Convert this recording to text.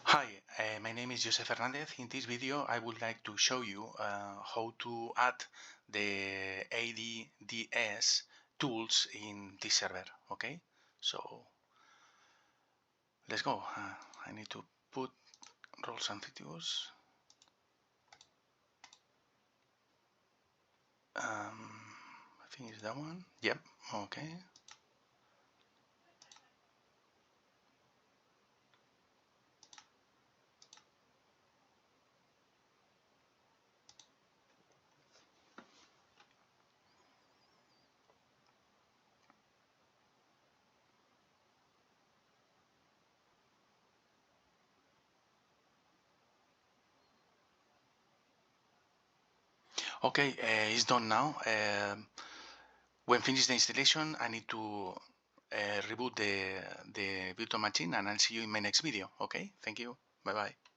Hi, my name is José Fernández. In this video, I would like to show you how to add the ADDS tools in this server. Okay, so let's go. I need to put roles and features. I think it's that one. Yep. Okay. Okay, it's done now. When finished the installation, I need to reboot the virtual machine, and I'll see you in my next video. Okay, thank you. Bye bye.